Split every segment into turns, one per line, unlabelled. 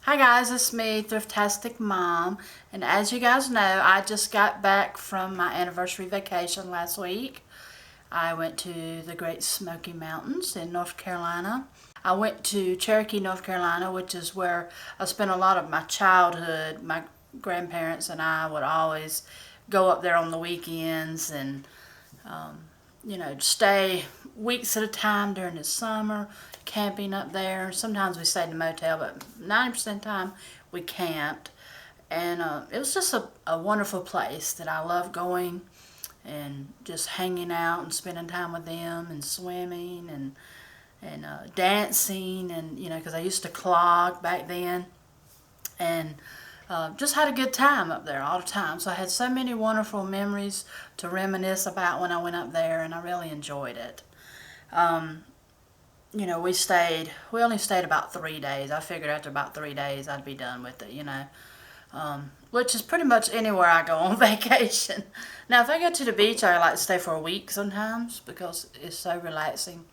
Hi guys, it's me, Thriftastic Mom, and as you guys know, I just got back from my anniversary vacation last week. I went to the Great Smoky Mountains in North Carolina. I went to Cherokee, North Carolina, which is where I spent a lot of my childhood. My grandparents and I would always go up there on the weekends and stay weeks at a time during the summer, camping up there. Sometimes we stayed in a motel, but 90% of the time we camped. And it was just a wonderful place that I love going and just hanging out and spending time with them and swimming and dancing and, because I used to clog back then. And just had a good time up there all the time. So I had so many wonderful memories to reminisce about when I went up there, and I really enjoyed it. We only stayed about 3 days. I figured after about 3 days I'd be done with it, which is pretty much anywhere I go on vacation. Now, if I go to the beach, I like to stay for a week sometimes because it's so relaxing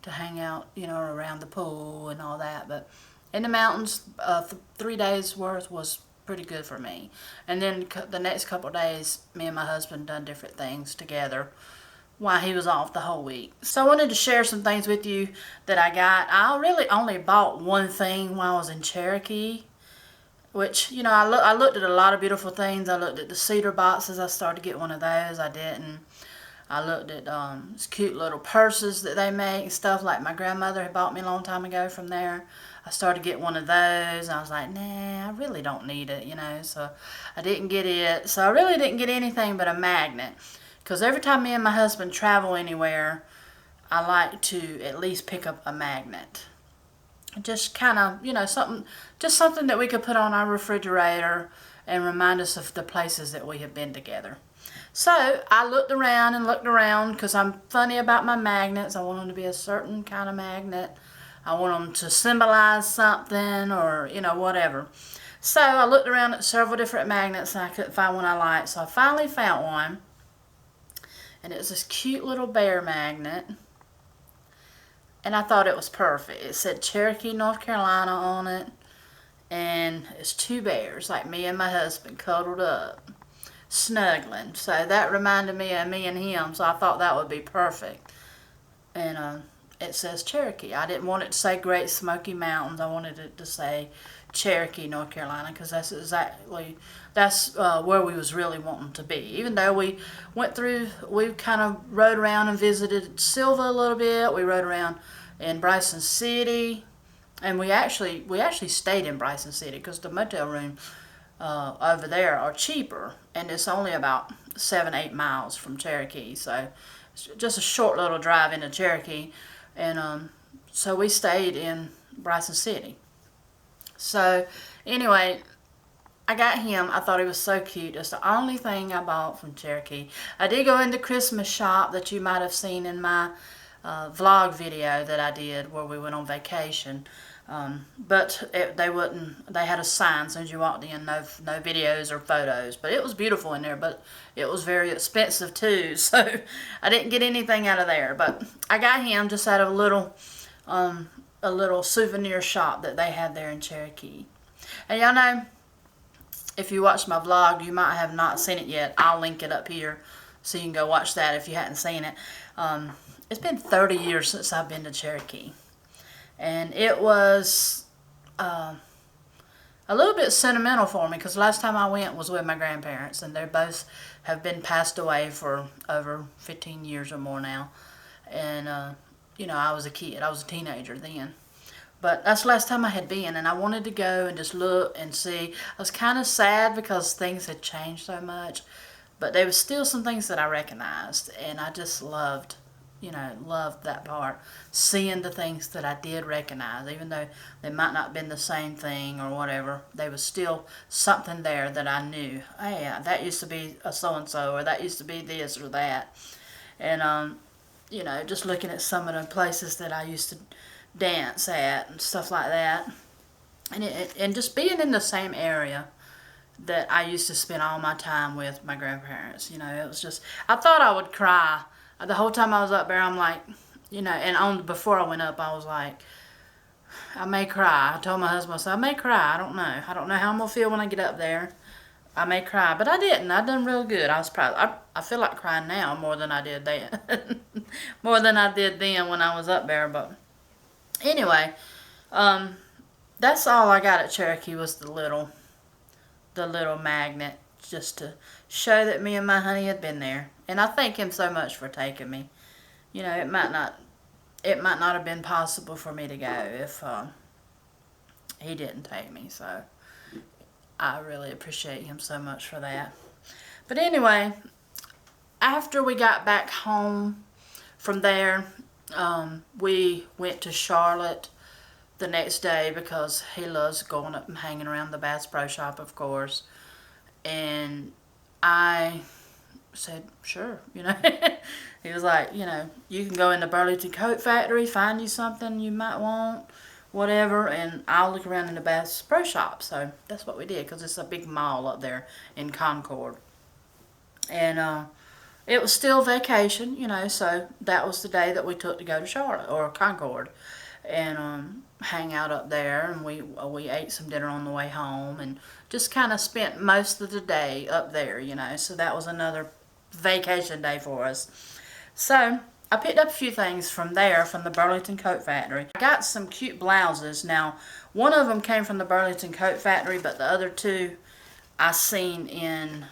to hang out, around the pool and all that. But in the mountains, 3 days worth was pretty good for me. And then the next couple of days, me and my husband done different things together while he was off the whole week. So I wanted to share some things with you that I got. I really only bought one thing while I was in Cherokee, which, I looked at a lot of beautiful things. I looked at the cedar boxes. I started to get one of those. I didn't. I looked at these cute little purses that they make and stuff like my grandmother had bought me a long time ago from there. I started to get one of those. I was like, nah, I really don't need it, so I didn't get it. So I really didn't get anything but a magnet. Because every time me and my husband travel anywhere, I like to at least pick up a magnet. Just kind of, something that we could put on our refrigerator and remind us of the places that we have been together. So I looked around and looked around because I'm funny about my magnets. I want them to be a certain kind of magnet. I want them to symbolize something or, whatever. So I looked around at several different magnets and I couldn't find one I liked. So I finally found one. And it was this cute little bear magnet. And I thought it was perfect. It said Cherokee, North Carolina on it. And it's two bears, like me and my husband, cuddled up, snuggling. So that reminded me of me and him. So I thought that would be perfect. And it says Cherokee. I didn't want it to say Great Smoky Mountains. I wanted it to say Cherokee, North Carolina, because that's where we was really wanting to be. Even though we kind of rode around and visited Silva a little bit. We rode around in Bryson City, and we actually stayed in Bryson City because the motel room over there are cheaper, and it's only about 7-8 miles from Cherokee. So it's just a short little drive into Cherokee, and so we stayed in Bryson City. So anyway, I got him. I thought he was so cute. That's the only thing I bought from Cherokee. I did go in the Christmas shop that you might have seen in my vlog video that I did where we went on vacation. But they had a sign as soon as you walked in, no videos or photos. But it was beautiful in there, but it was very expensive too. So I didn't get anything out of there. But I got him just out of a little souvenir shop that they had there in Cherokee. And y'all know, if you watched my vlog, you might have not seen it yet. I'll link it up here so you can go watch that if you hadn't seen it. It's been 30 years since I've been to Cherokee. And it was a little bit sentimental for me because last time I went was with my grandparents, and they both have been passed away for over 15 years or more now. And, I was a kid. I was a teenager then. But that's the last time I had been, and I wanted to go and just look and see. I was kind of sad because things had changed so much, but there was still some things that I recognized, and I just loved that part, seeing the things that I did recognize, even though they might not have been the same thing or whatever. There was still something there that I knew. Hey, yeah, that used to be a so-and-so, or that used to be this or that. And, just looking at some of the places that I used to dance at and stuff like that. And just being in the same area that I used to spend all my time with my grandparents. It was just, I thought I would cry. The whole time I was up there, I'm like, and before I went up, I was like, I may cry. I told my husband, I said, I may cry. I don't know. I don't know how I'm going to feel when I get up there. I may cry, but I didn't. I done real good. I was proud. I feel like crying now more than I did then. More than I did then when I was up there. But anyway, that's all I got at Cherokee was the little magnet, just to show that me and my honey had been there. And I thank him so much for taking me. You know, it might not have been possible for me to go if he didn't take me. So I really appreciate him so much for that. But anyway, after we got back home from there, we went to Charlotte the next day because he loves going up and hanging around the Bass Pro Shop, of course. And I said, sure, you know. He was like, you know, you can go in the Burlington Coat Factory, find you something you might want, whatever, and I'll look around in the Bass Pro Shop. So that's what we did, because it's a big mall up there in Concord. And it was still vacation, you know, so that was the day that we took to go to Charlotte, or Concord, and hang out up there. And we ate some dinner on the way home and just kind of spent most of the day up there, you know. So that was another vacation day for us. So I picked up a few things from there, from the Burlington Coat Factory. I got some cute blouses. Now, one of them came from the Burlington Coat Factory, but the other two I seen in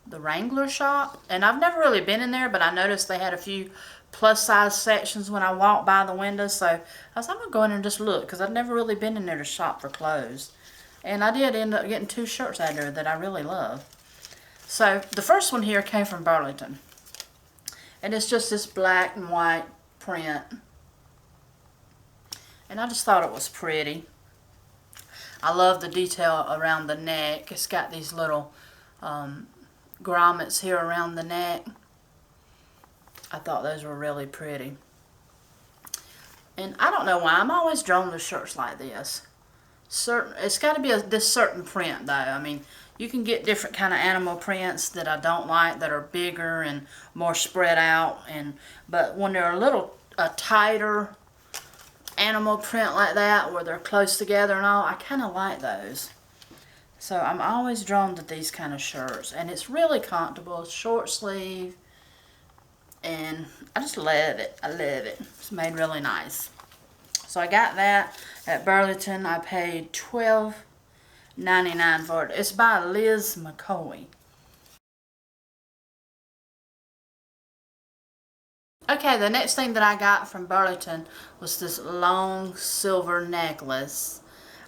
the Wrangler shop. And I've never really been in there, but I noticed they had a few plus size sections when I walked by the window. So I was like, I'm going to go in there and just look, because I've never really been in there to shop for clothes. And I did end up getting 2 shirts out of there that I really love. So the first one here came from Burlington. And it's just this black and white print. And I just thought it was pretty. I love the detail around the neck. It's got these little grommets here around the neck. I thought those were really pretty. And I don't know why, I'm always drawn to shirts like this. It's got to be this certain print though. I mean, you can get different kind of animal prints that I don't like, that are bigger and more spread out. But when they're a tighter animal print like that, where they're close together and all, I kind of like those. So I'm always drawn to these kind of shirts. And it's really comfortable, short sleeve. And I just love it. I love it. It's made really nice. So I got that at Burlington. I paid $12.99 for it. It's by Liz McCoy. Okay, the next thing that I got from Burlington was this long silver necklace.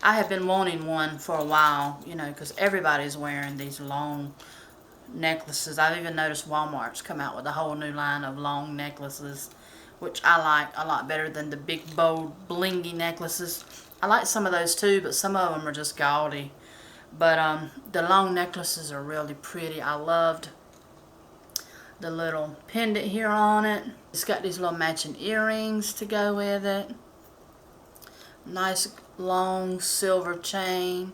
I have been wanting one for a while, you know, because everybody's wearing these long necklaces. I've even noticed Walmart's come out with a whole new line of long necklaces, which I like a lot better than the big, bold, blingy necklaces. I like some of those too, but some of them are just gaudy. But the long necklaces are really pretty. I loved the little pendant here on it. It's got these little matching earrings to go with it. Nice long silver chain.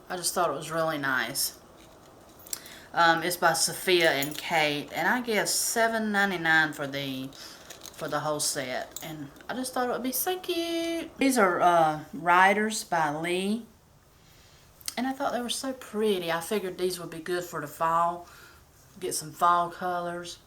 I just thought it was really nice. It's by Sophia and Kate, and I guess $7.99 for the whole set. And I just thought it would be so cute. These are Riders by Lee, and I thought they were so pretty. I figured these would be good for the fall. Get some fall colors.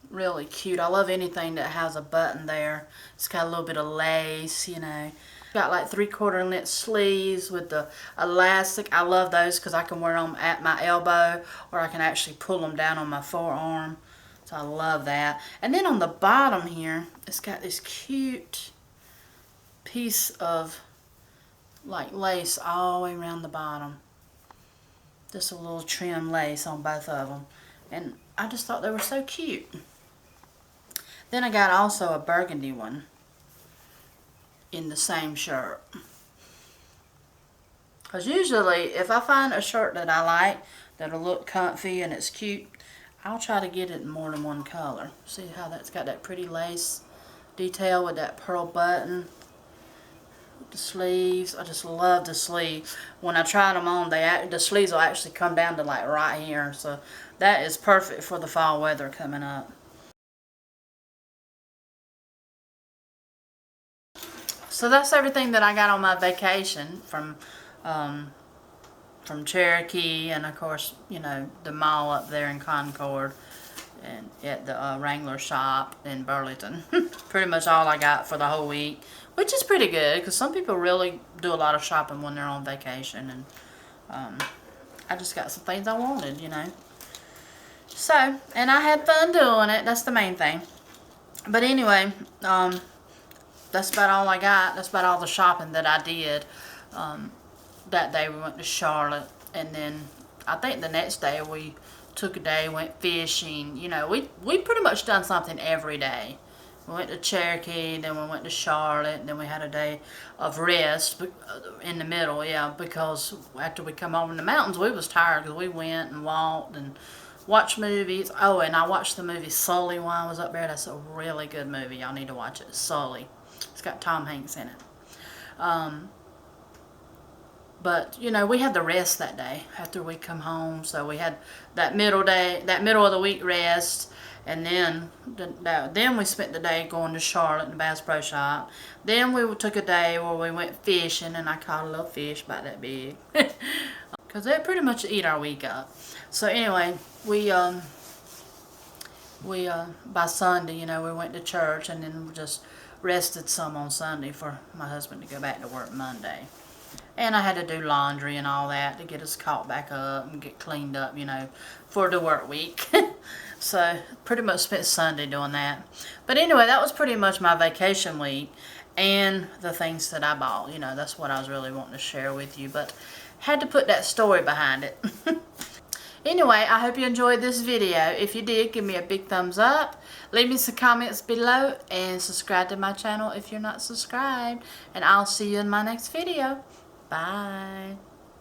Really cute. I love anything that has a button there. It's got a little bit of lace, you know. Got like 3/4 length sleeves with the elastic. I love those because I can wear them at my elbow, or I can actually pull them down on my forearm. So I love that. And then on the bottom here, it's got this cute piece of like lace all the way around the bottom. Just a little trim lace on both of them. And I just thought they were so cute. Then I got also a burgundy one in the same shirt. Because usually if I find a shirt that I like, that'll look comfy and it's cute, I'll try to get it in more than one color. See how that's got that pretty lace detail with that pearl button. The sleeves, I just love the sleeve. When I tried them on, the sleeves will actually come down to like right here. So that is perfect for the fall weather coming up. So that's everything that I got on my vacation from Cherokee, and of course, you know, the mall up there in Concord, and at the Wrangler shop in Burlington. Pretty much all I got for the whole week, which is pretty good because some people really do a lot of shopping when they're on vacation, and I just got some things I wanted, you know. So, and I had fun doing it. That's the main thing. But anyway, that's about all I got. That's about all the shopping that I did. That day we went to Charlotte, and then I think the next day we took a day, went fishing. You know, we pretty much done something every day. We went to Cherokee, then we went to Charlotte, and then we had a day of rest in the middle, yeah, because after we come over in the mountains, we was tired because we went and walked and watched movies. Oh, and I watched the movie Sully while I was up there. That's a really good movie. Y'all need to watch it, Sully. It's got Tom Hanks in it. But, you know, we had the rest that day after we come home. So we had that middle of the week rest. And then we spent the day going to Charlotte and the Bass Pro Shop. Then we took a day where we went fishing, and I caught a little fish about that big. Because they pretty much eat our week up. So anyway, we by Sunday, you know, we went to church, and then we just rested some on Sunday for my husband to go back to work Monday. And I had to do laundry and all that to get us caught back up and get cleaned up, you know, for the work week. So pretty much spent Sunday doing that. But anyway, that was pretty much my vacation week and the things that I bought. You know, that's what I was really wanting to share with you. But had to put that story behind it. Anyway, I hope you enjoyed this video. If you did, give me a big thumbs up. Leave me some comments below and subscribe to my channel if you're not subscribed. And I'll see you in my next video. Bye.